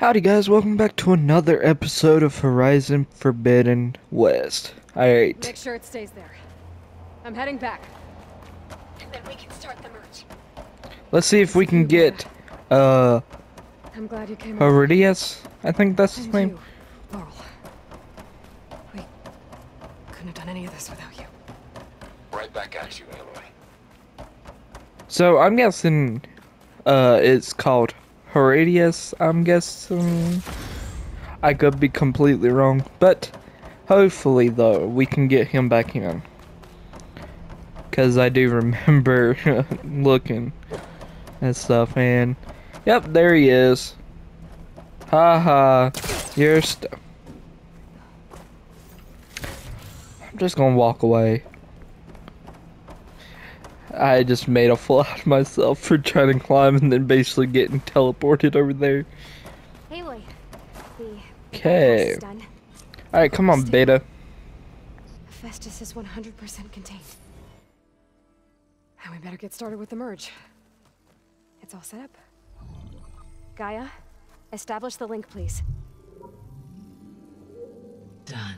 Howdy guys, welcome back to another episode of Horizon Forbidden West. Alright. Make sure it stays there. I'm heading back. And then we can start the merge. Let's see if we can get, I'm glad you came. Horidius? I think that's his name. Laurel. We couldn't have done any of this without you. Right back at you, Aloy. So, I'm guessing, it's called Horatius, I'm guessing. I could be completely wrong, but hopefully, though, we can get him back in. Because I do remember looking and stuff, and yep, there he is. Haha, you're I'm just gonna walk away. I just made a fool out of myself for trying to climb and then basically getting teleported over there. Aloy, Okay. Alright, come on, Beta. Hephaestus is 100% contained. And we better get started with the merge. It's all set up. Gaia, establish the link, please. Done.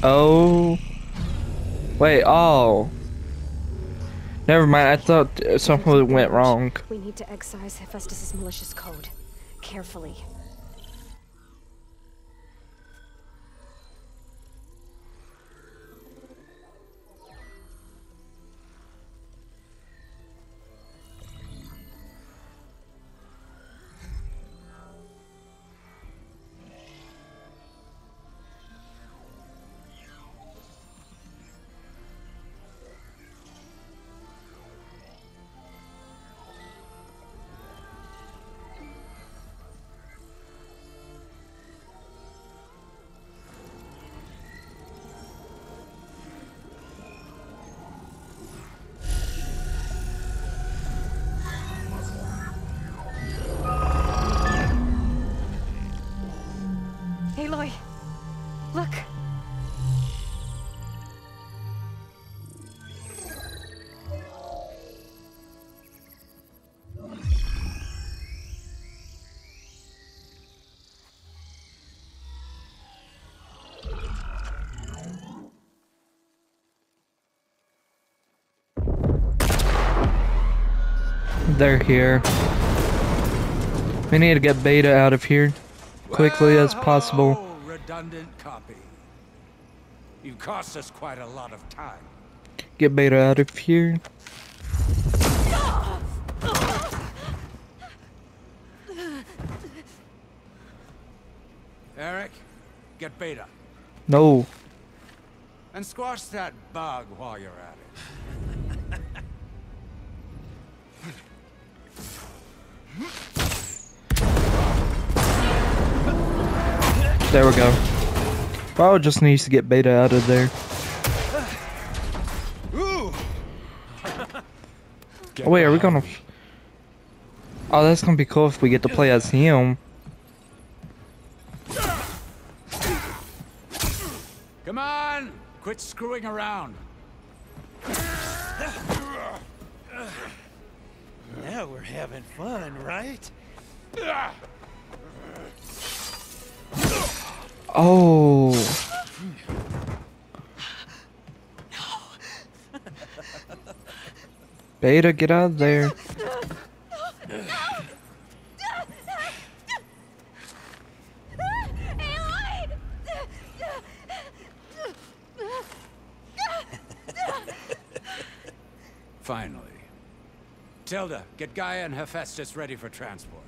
Oh. Wait, oh. Never mind, I thought something went wrong. We need to excise Hephaestus' malicious code. Carefully. Aloy, look. They're here. We need to get Beta out of here quickly as possible. Oh, redundant copy. You cost us quite a lot of time. Get Beta out of here. Eric, get Beta. No. And squash that bug while you're at it. There we go. Bro just needs to get Beta out of there. Oh wait, are we gonna... Oh, that's gonna be cool if we get to play as him. Come on! Quit screwing around. Now we're having fun, right? Oh. Beta, get out of there. Finally. Tilda, get Gaia and Hephaestus ready for transport.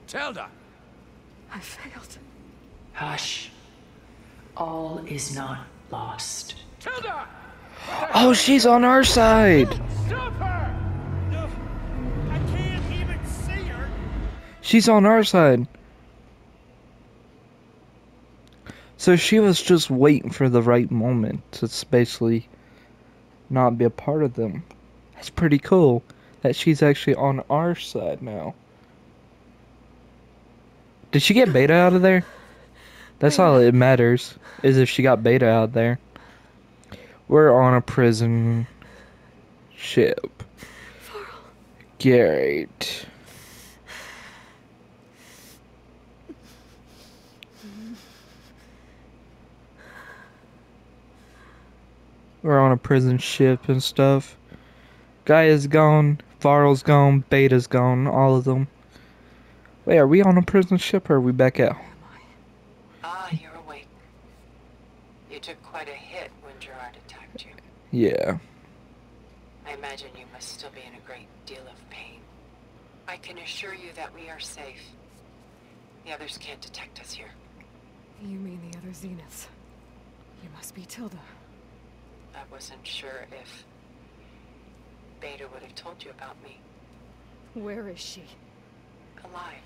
Tilda! I failed. Hush. All is not lost. Tilda! Oh, she's on our side. Stop her! No, I can't even see her. She's on our side. So she was just waiting for the right moment to basically not be a part of them. That's pretty cool that she's actually on our side now. Did she get Beta out of there? That's all it matters, is if she got Beta out there. We're on a prison ship. Great. We're on a prison ship and stuff. Gaia's gone, Varl's gone, Beta's gone, all of them. Wait, are we on a prison ship or are we back out? Ah, you're awake. You took quite a hit when Gerard attacked you. Yeah. I imagine you must still be in a great deal of pain. I can assure you that we are safe. The others can't detect us here. You mean the other Zeniths? You must be Tilda. I wasn't sure if Beta would have told you about me. Where is she? Alive.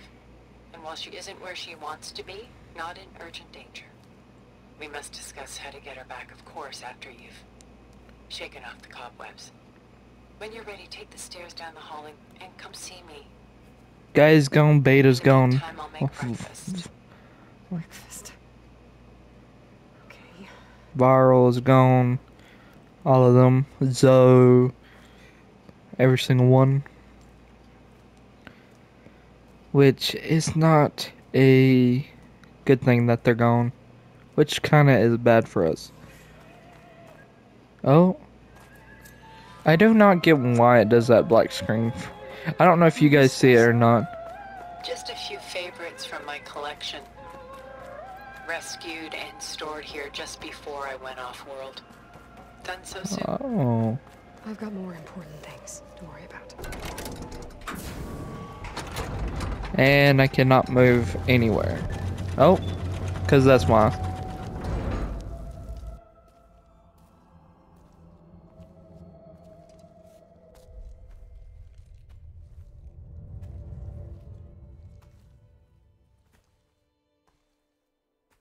And while she isn't where she wants to be, not in urgent danger. We must discuss how to get her back, of course, after you've shaken off the cobwebs. When you're ready, take the stairs down the hall and come see me. Gaia's gone, Beta's gone. Meantime, I'll make breakfast. Breakfast. Okay. Varl's gone. All of them. Zoe. Every single one. Which is not a good thing that they're gone. Which kinda is bad for us. Oh. I do not get why it does that black screen. I don't know if you guys see it or not. Just a few favorites from my collection. Rescued and stored here just before I went off-world. Done so soon. Oh. I've got more important things to worry about. And I cannot move anywhere. Oh. Because that's why.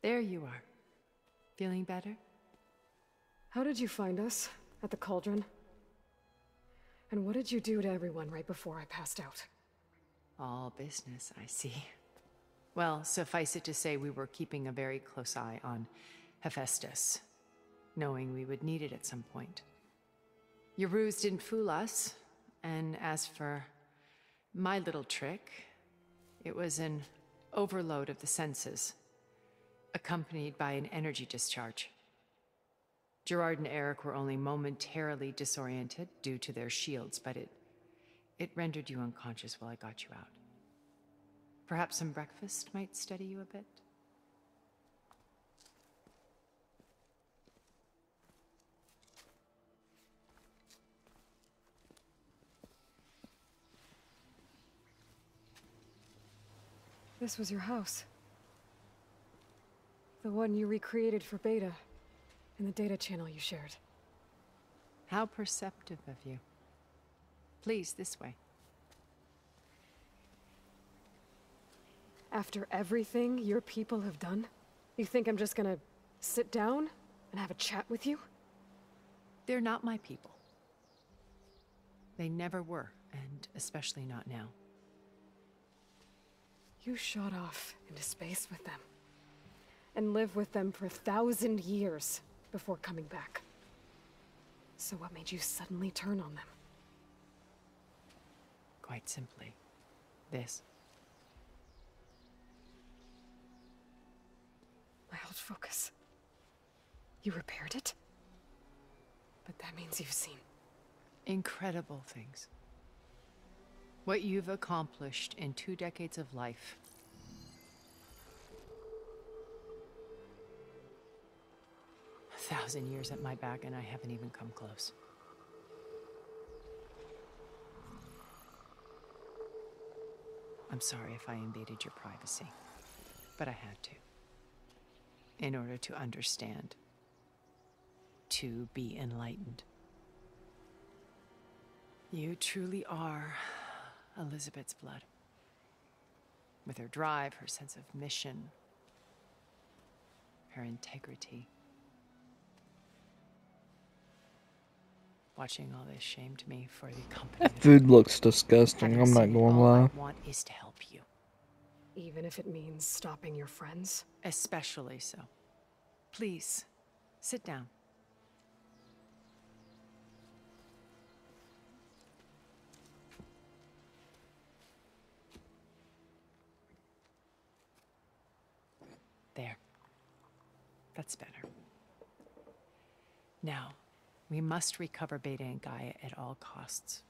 There you are. Feeling better? How did you find us? At the cauldron? And what did you do to everyone right before I passed out? All business, I see. Well, suffice it to say we were keeping a very close eye on Hephaestus, knowing we would need it at some point. Your ruse didn't fool us, and as for my little trick, it was an overload of the senses, accompanied by an energy discharge. Gerard and Eric were only momentarily disoriented due to their shields, but it rendered you unconscious while I got you out. Perhaps some breakfast might steady you a bit? This was your house. The one you recreated for Beta, in the data channel you shared. How perceptive of you. Please, this way. After everything your people have done, you think I'm just gonna sit down and have a chat with you? They're not my people. They never were, and especially not now. You shot off into space with them, and lived with them for 1,000 years before coming back. So what made you suddenly turn on them? Quite simply, this. My old focus. You repaired it? But that means you've seen Incredible things. What you've accomplished in 2 decades of life. A 1,000 years at my back and I haven't even come close. I'm sorry if I invaded your privacy, but I had to. In order to understand. To be enlightened. You truly are Elizabeth's blood. With her drive, her sense of mission, her integrity. Watching all this shamed me for the company. That food looks disgusting, I'm not Having going to all I lie. want is to help you. Even if it means stopping your friends? Especially so. Please, sit down. There. That's better. Now, we must recover Beta and Gaia at all costs.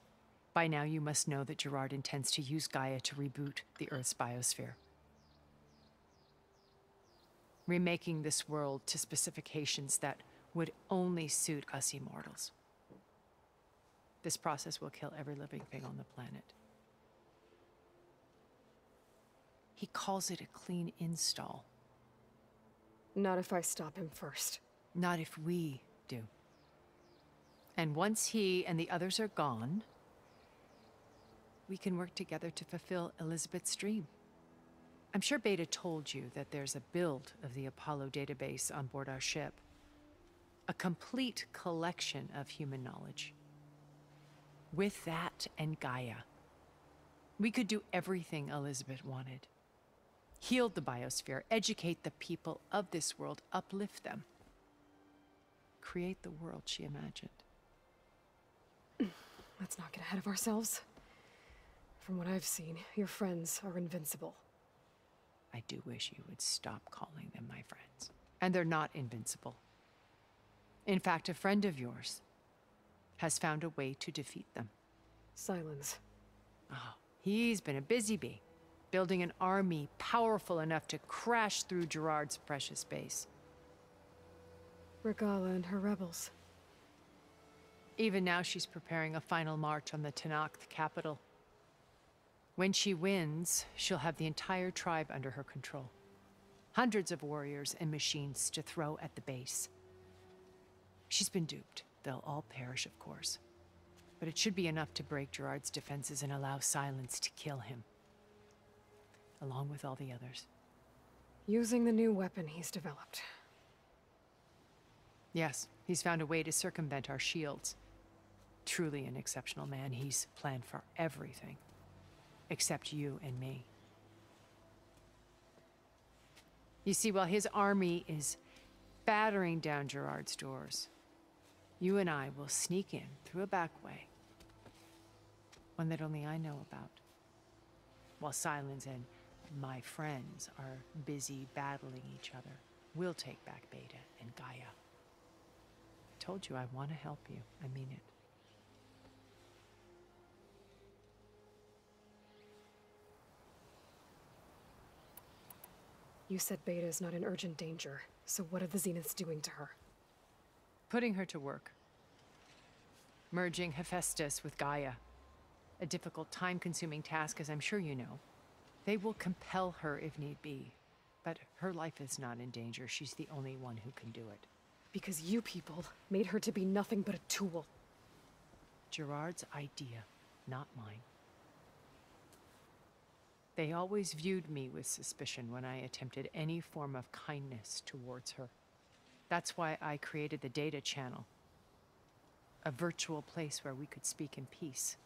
By now, you must know that Gerard intends to use Gaia to reboot the Earth's biosphere. Remaking this world to specifications that would only suit us immortals. This process will kill every living thing on the planet. He calls it a clean install. Not if I stop him first. Not if we do. And once he and the others are gone, we can work together to fulfill Elizabeth's dream. I'm sure Beta told you that there's a build of the Apollo database on board our ship. A complete collection of human knowledge. With that and Gaia, we could do everything Elizabeth wanted. Heal the biosphere, educate the people of this world, uplift them. Create the world she imagined. Let's not get ahead of ourselves. From what I've seen, your friends are invincible. I do wish you would stop calling them my friends. And they're not invincible. In fact, a friend of yours has found a way to defeat them. Silence. Oh, he's been a busy bee, building an army powerful enough to crash through Gerard's precious base. Regala and her rebels. Even now, she's preparing a final march on the Tenakth capital. When she wins, she'll have the entire tribe under her control. Hundreds of warriors and machines to throw at the base. She's been duped. They'll all perish, of course. But it should be enough to break Gerard's defenses and allow Silence to kill him. Along with all the others. Using the new weapon he's developed. Yes, he's found a way to circumvent our shields. Truly an exceptional man. He's planned for everything. Except you and me. You see, while his army is battering down Gerard's doors, you and I will sneak in through a back way. One that only I know about. While Silence and my friends are busy battling each other, we'll take back Beta and Gaia. I told you I want to help you. I mean it. You said Beta is not in urgent danger, so what are the Zeniths doing to her? Putting her to work. Merging Hephaestus with Gaia. A difficult, time-consuming task, as I'm sure you know. They will compel her if need be. But her life is not in danger. She's the only one who can do it. Because you people made her to be nothing but a tool. Gerard's idea, not mine. They always viewed me with suspicion when I attempted any form of kindness towards her. That's why I created the data channel. A virtual place where we could speak in peace.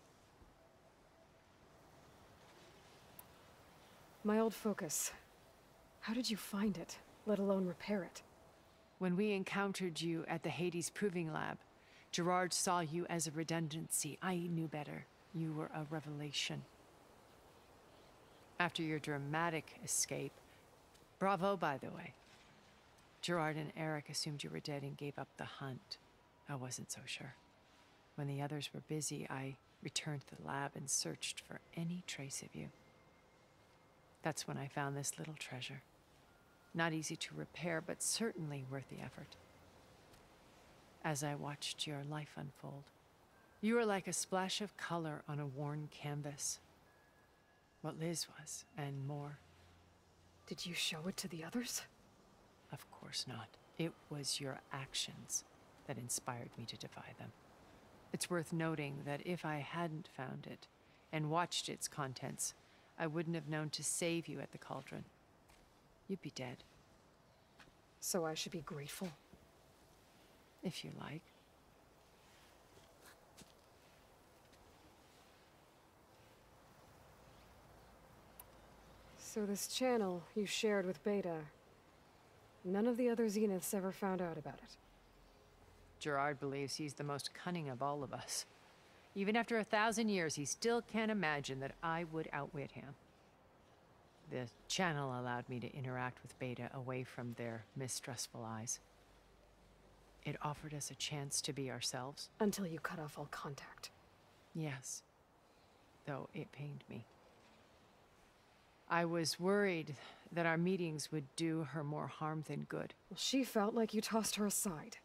My old focus. How did you find it, let alone repair it? When we encountered you at the Hades Proving Lab, Gerard saw you as a redundancy. I knew better. You were a revelation. After your dramatic escape, bravo, by the way. Gerard and Eric assumed you were dead and gave up the hunt. I wasn't so sure. When the others were busy, I returned to the lab and searched for any trace of you. That's when I found this little treasure. Not easy to repair, but certainly worth the effort. As I watched your life unfold, you were like a splash of color on a worn canvas. What Liz was, and more. Did you show it to the others? Of course not. It was your actions that inspired me to defy them. It's worth noting that if I hadn't found it and watched its contents, I wouldn't have known to save you at the cauldron. You'd be dead. So I should be grateful? If you like. So this channel you shared with Beta, none of the other Zeniths ever found out about it. Gerard believes he's the most cunning of all of us. Even after 1,000 years, he still can't imagine that I would outwit him. The channel allowed me to interact with Beta away from their mistrustful eyes. It offered us a chance to be ourselves. Until you cut off all contact. Yes, though it pained me. I was worried that our meetings would do her more harm than good. Well, she felt like you tossed her aside.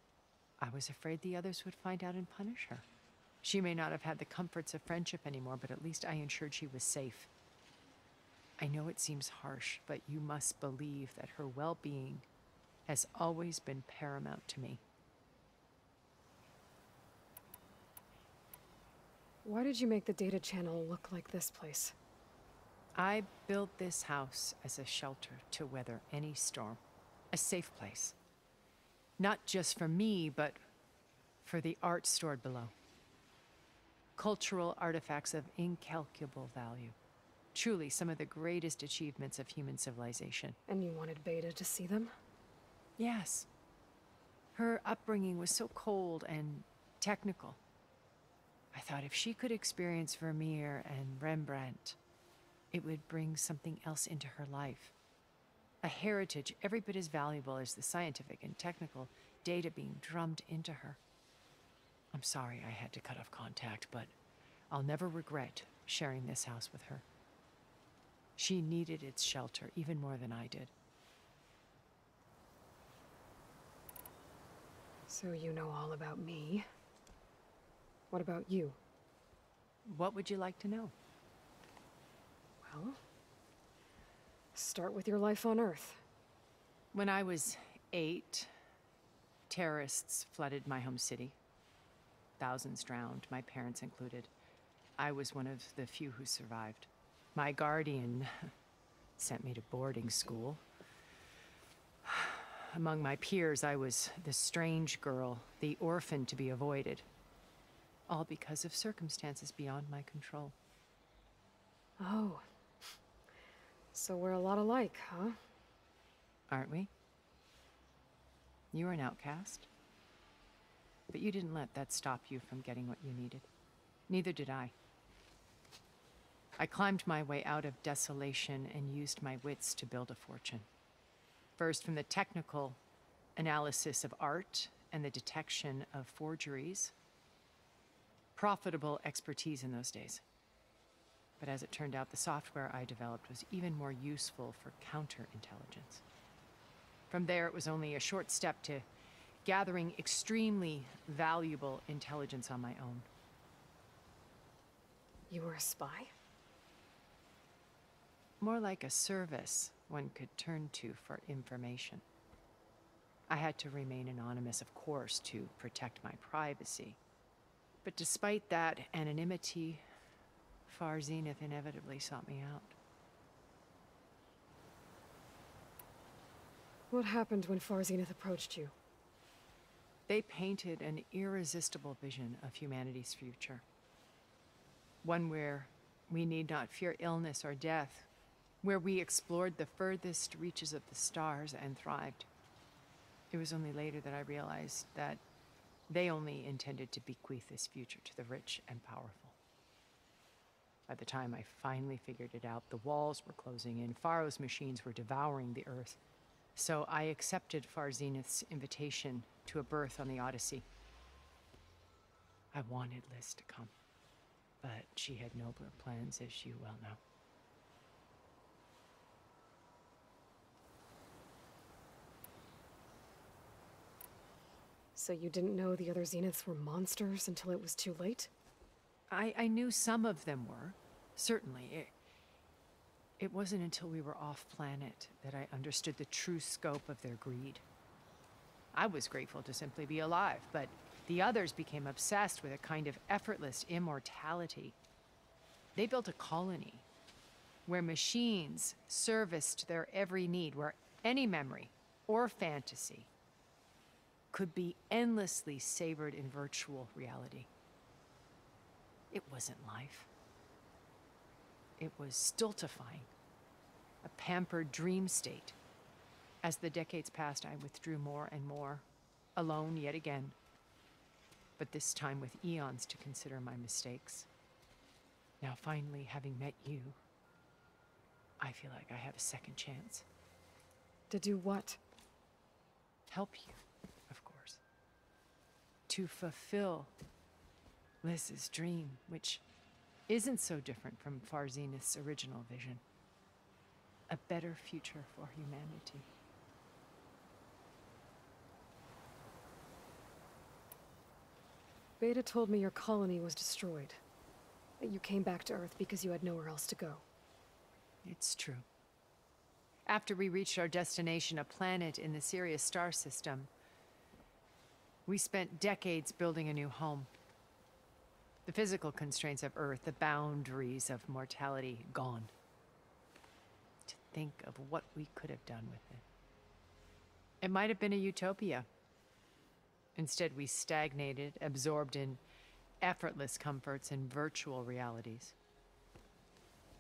I was afraid the others would find out and punish her. She may not have had the comforts of friendship anymore, but at least I ensured she was safe. I know it seems harsh, but you must believe that her well-being has always been paramount to me. Why did you make the data channel look like this place? I built this house as a shelter to weather any storm. A safe place. Not just for me, but for the art stored below. Cultural artifacts of incalculable value. Truly some of the greatest achievements of human civilization. And you wanted Beta to see them? Yes. Her upbringing was so cold and technical. I thought if she could experience Vermeer and Rembrandt, it would bring something else into her life. A heritage every bit as valuable as the scientific and technical data being drummed into her. I'm sorry I had to cut off contact, but I'll never regret sharing this house with her. She needed its shelter even more than I did. So you know all about me. What about you? What would you like to know? Well, start with your life on Earth. When I was 8, terrorists flooded my home city. Thousands drowned, my parents included. I was one of the few who survived. My guardian sent me to boarding school. Among my peers, I was the strange girl, the orphan to be avoided. All because of circumstances beyond my control. Oh. So we're a lot alike, huh? Aren't we? You were an outcast. But you didn't let that stop you from getting what you needed. Neither did I. I climbed my way out of desolation and used my wits to build a fortune. First, from the technical analysis of art and the detection of forgeries. Profitable expertise in those days. But as it turned out, the software I developed was even more useful for counterintelligence. From there, it was only a short step to gathering extremely valuable intelligence on my own. You were a spy? More like a service one could turn to for information. I had to remain anonymous, of course, to protect my privacy. But despite that anonymity, Far Zenith inevitably sought me out. What happened when Far Zenith approached you? They painted an irresistible vision of humanity's future. One where we need not fear illness or death, where we explored the furthest reaches of the stars and thrived. It was only later that I realized that they only intended to bequeath this future to the rich and powerful. By the time I finally figured it out, the walls were closing in, Pharaoh's machines were devouring the Earth. So I accepted Far Zenith's invitation to a berth on the Odyssey. I wanted Liz to come, but she had nobler plans, as you well know. So you didn't know the other Zeniths were monsters until it was too late? I knew some of them were, certainly. It wasn't until we were off-planet that I understood the true scope of their greed. I was grateful to simply be alive, but the others became obsessed with a kind of effortless immortality. They built a colony where machines serviced their every need, where any memory or fantasy could be endlessly savored in virtual reality. It wasn't life. It was stultifying. a pampered dream state. As the decades passed, I withdrew more and more, alone yet again, but this time with eons to consider my mistakes. Now finally, having met you, I feel like I have a second chance. To do what? Help you, of course. To fulfill Liz's dream, which isn't so different from Far Zenith's original vision. A better future for humanity. Beta told me your colony was destroyed. That you came back to Earth because you had nowhere else to go. It's true. After we reached our destination, a planet in the Sirius star system, we spent decades building a new home. The physical constraints of Earth, the boundaries of mortality, gone. To think of what we could have done with it. It might have been a utopia. Instead, we stagnated, absorbed in effortless comforts and virtual realities.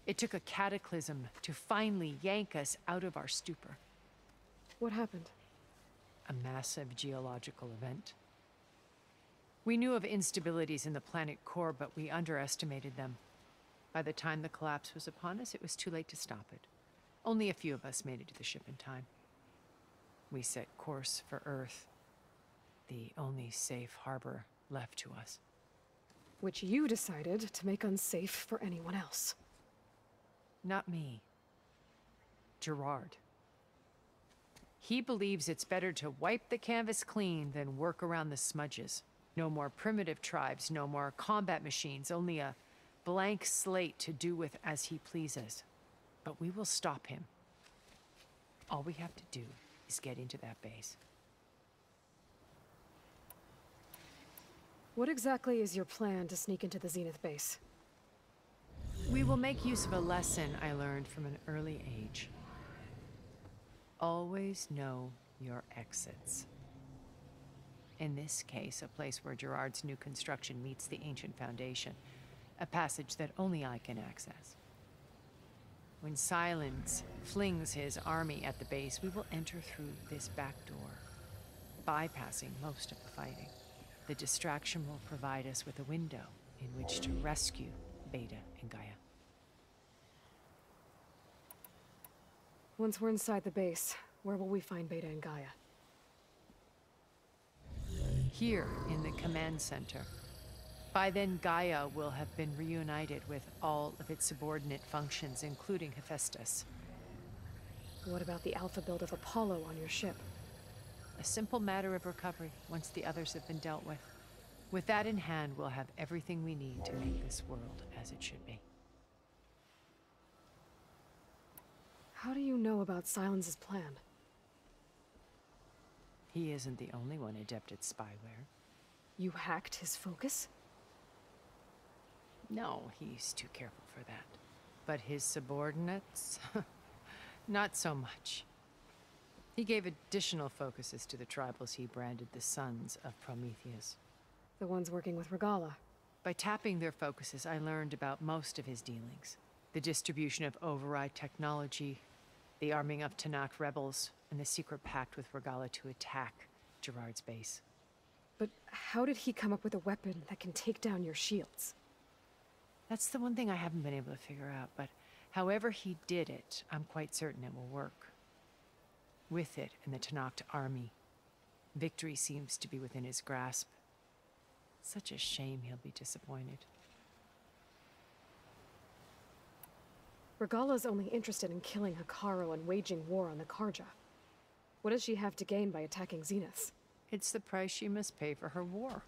It took a cataclysm to finally yank us out of our stupor. What happened? A massive geological event. We knew of instabilities in the planet core, but we underestimated them. By the time the collapse was upon us, it was too late to stop it. Only a few of us made it to the ship in time. We set course for Earth, the only safe harbor left to us. Which you decided to make unsafe for anyone else. Not me. Gerard. He believes it's better to wipe the canvas clean than work around the smudges. No more primitive tribes, no more combat machines, only a blank slate to do with as he pleases. But we will stop him. All we have to do is get into that base. What exactly is your plan to sneak into the Zenith base? We will make use of a lesson I learned from an early age. Always know your exits. In this case, a place where Gerard's new construction meets the ancient foundation, a passage that only I can access. When Silence flings his army at the base, we will enter through this back door, bypassing most of the fighting. The distraction will provide us with a window in which to rescue Beta and Gaia. Once we're inside the base, where will we find Beta and Gaia? Here in the command center. By then, Gaia will have been reunited with all of its subordinate functions, including Hephaestus. What about the alpha build of Apollo on your ship? A simple matter of recovery once the others have been dealt with. With that in hand, we'll have everything we need to make this world as it should be. How do you know about Silence's plan? He isn't the only one adept at spyware. You hacked his focus? No, he's too careful for that. But his subordinates? Not so much. He gave additional focuses to the tribals he branded the Sons of Prometheus. The ones working with Regala. By tapping their focuses, I learned about most of his dealings. The distribution of override technology, the arming of Tanakh rebels, and the secret pact with Regala to attack Gerard's base. But how did he come up with a weapon that can take down your shields? That's the one thing I haven't been able to figure out, but however he did it, I'm quite certain it will work. With it and the Tanakh army, victory seems to be within his grasp. Such a shame he'll be disappointed. Regala's only interested in killing Hekarro and waging war on the Karja. What does she have to gain by attacking Zeniths? It's the price she must pay for her war.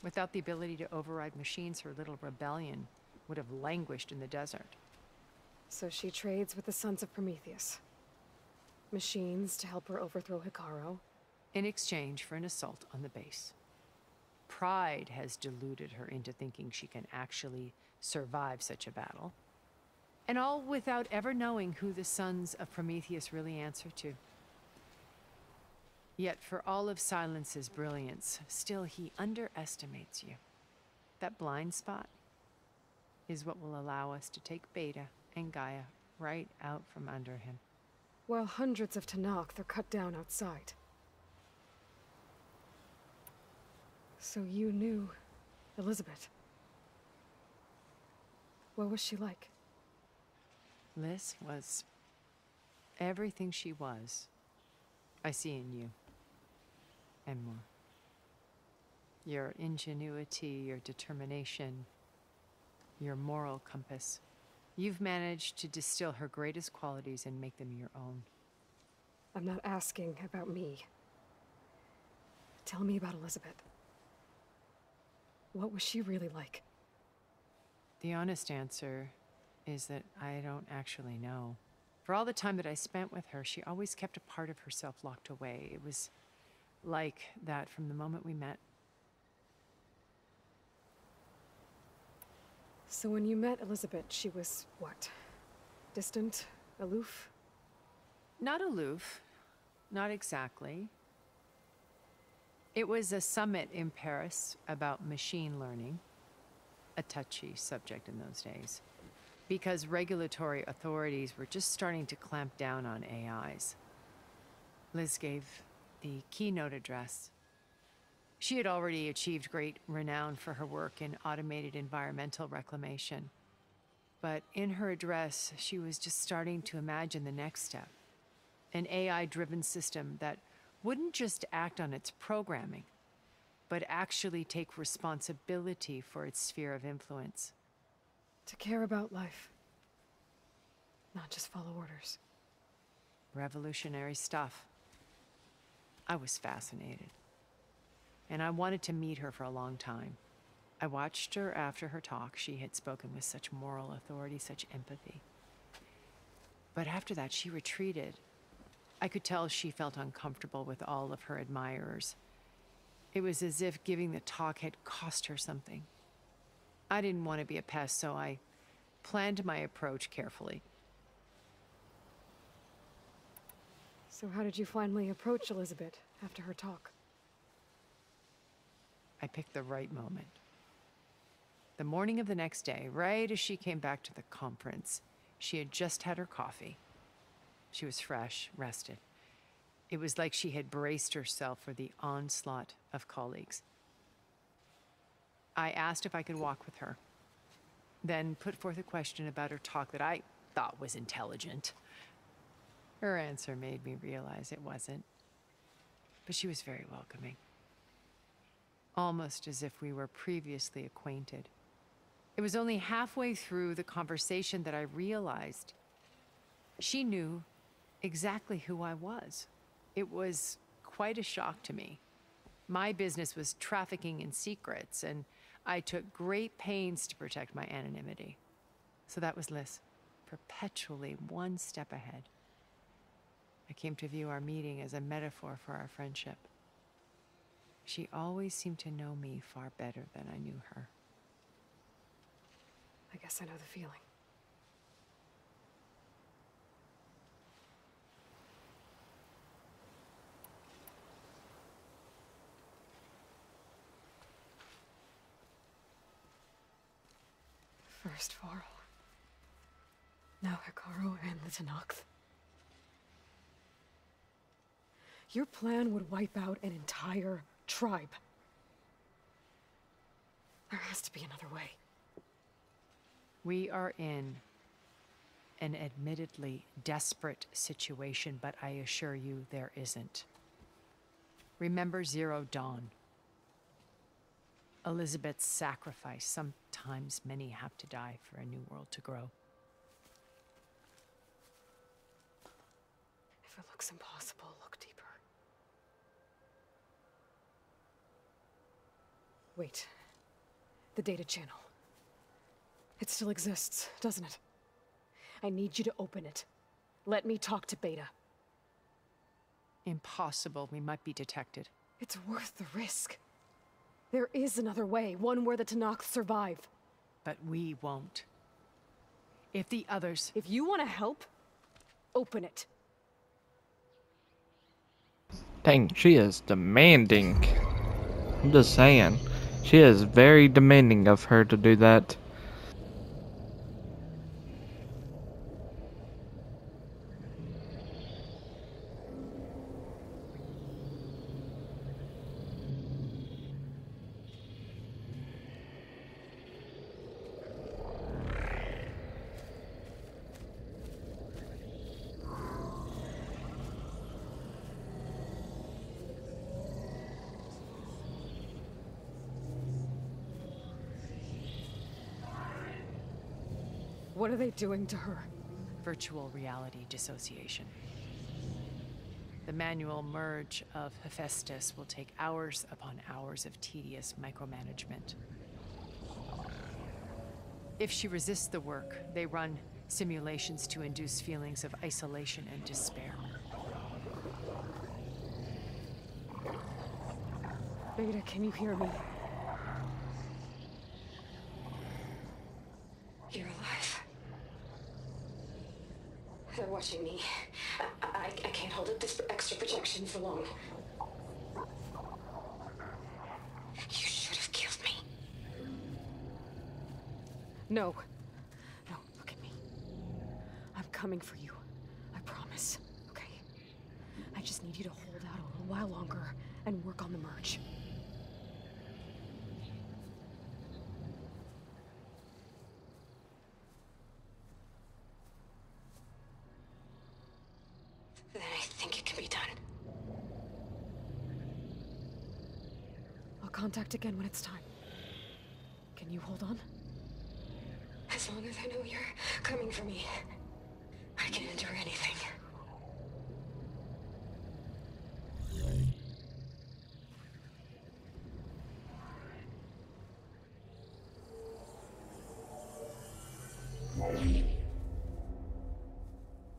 Without the ability to override machines, her little rebellion would have languished in the desert. So she trades with the Sons of Prometheus. Machines to help her overthrow Hekarro. In exchange for an assault on the base. Pride has deluded her into thinking she can actually survive such a battle. And all without ever knowing who the Sons of Prometheus really answer to. Yet for all of Silence's brilliance, still he underestimates you. That blind spot is what will allow us to take Beta and Gaia right out from under him. While hundreds of Tanakh are cut down outside. So you knew Elizabeth. What was she like? Liz was everything she was. I see in you. And more. Your ingenuity, your determination, your moral compass. You've managed to distill her greatest qualities and make them your own. I'm not asking about me. Tell me about Elizabeth. What was she really like? The honest answer is that I don't actually know. For all the time that I spent with her, she always kept a part of herself locked away. It was like that from the moment we met. So when you met Elizabeth, she was what? Distant? Aloof? Not aloof. Not exactly. It was a summit in Paris about machine learning. A touchy subject in those days. Because regulatory authorities were just starting to clamp down on AIs. Liz gave the keynote address. She had already achieved great renown for her work in automated environmental reclamation. But in her address, she was just starting to imagine the next step. An AI-driven system that wouldn't just act on its programming, but actually take responsibility for its sphere of influence. To care about life. Not just follow orders. Revolutionary stuff. I was fascinated. And I wanted to meet her for a long time. I watched her after her talk. She had spoken with such moral authority, such empathy. But after that, she retreated. I could tell she felt uncomfortable with all of her admirers. It was as if giving the talk had cost her something. I didn't want to be a pest, so I planned my approach carefully. So how did you finally approach Elizabeth after her talk? I picked the right moment. The morning of the next day, right as she came back to the conference, she had just had her coffee. She was fresh, rested. It was like she had braced herself for the onslaught of colleagues. I asked if I could walk with her, then put forth a question about her talk that I thought was intelligent. Her answer made me realize it wasn't, but she was very welcoming. Almost as if we were previously acquainted. It was only halfway through the conversation that I realized she knew exactly who I was. It was quite a shock to me. My business was trafficking in secrets, and I took great pains to protect my anonymity. So that was Liz, perpetually one step ahead. I came to view our meeting as a metaphor for our friendship. She always seemed to know me far better than I knew her. I guess I know the feeling. First Varl. Now Hikaru and the Tanakh. Your plan would wipe out an entire tribe. There has to be another way. We are in an admittedly desperate situation, but I assure you there isn't. Remember Zero Dawn. Elizabeth's sacrifice. Sometimes many have to die for a new world to grow. If it looks impossible, look deeper. Wait. The data channel. It still exists, doesn't it? I need you to open it. Let me talk to Beta. Impossible. We might be detected. It's worth the risk. There is another way, one where the Tanakh survive. But we won't. If the others... If you want to help, open it. Dang, she is demanding. I'm just saying. She is very demanding of her to do that. What are they doing to her? Virtual reality dissociation. The manual merge of Hephaestus will take hours upon hours of tedious micromanagement. If she resists the work, they run simulations to induce feelings of isolation and despair. Beta, can you hear me? You're alive. They're watching me. I can't hold up this extra protection for long. You should have killed me. No. No, look at me. I'm coming for you. I promise. Okay? I just need you to hold out a little while longer and work on the merge. Then I think it can be done. I'll contact again when it's time. Can you hold on? As long as I know you're coming for me, I can endure anything.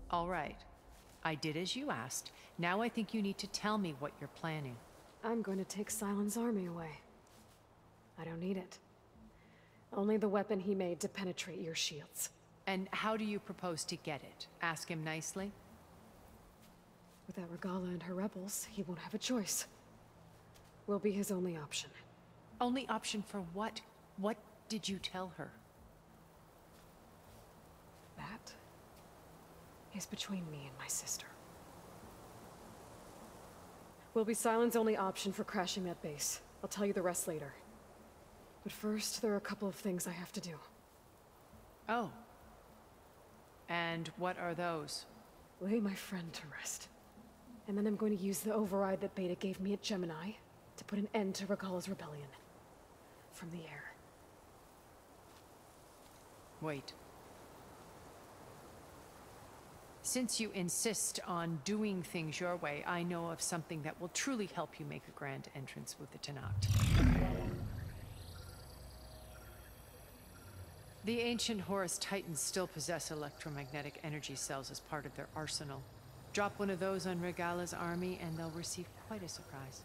All right. I did as you asked. Now I think you need to tell me what you're planning. I'm going to take Silent's army away. I don't need it. Only the weapon he made to penetrate your shields. And how do you propose to get it? Ask him nicely? Without Regala and her rebels, he won't have a choice. We'll be his only option. Only option for what? What did you tell her? That is between me and my sister. Will be Silent's only option for crashing that base. I'll tell you the rest later. But first, there are a couple of things I have to do. Oh. And what are those? Lay my friend to rest. And then I'm going to use the override that Beta gave me at Gemini to put an end to Regala's rebellion. From the air. Wait. Since you insist on doing things your way, I know of something that will truly help you make a grand entrance with the Tenakth. The ancient Horus Titans still possess electromagnetic energy cells as part of their arsenal. Drop one of those on Regala's army and they'll receive quite a surprise.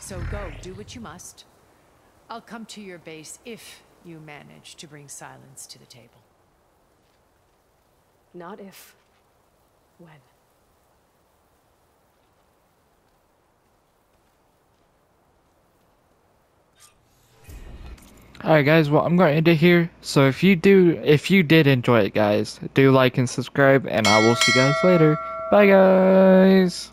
So go, do what you must. I'll come to your base if you manage to bring Silence to the table. Not if. When. Alright guys, well I'm going to end it here. So if you did enjoy it guys, do like and subscribe and I will see you guys later. Bye guys!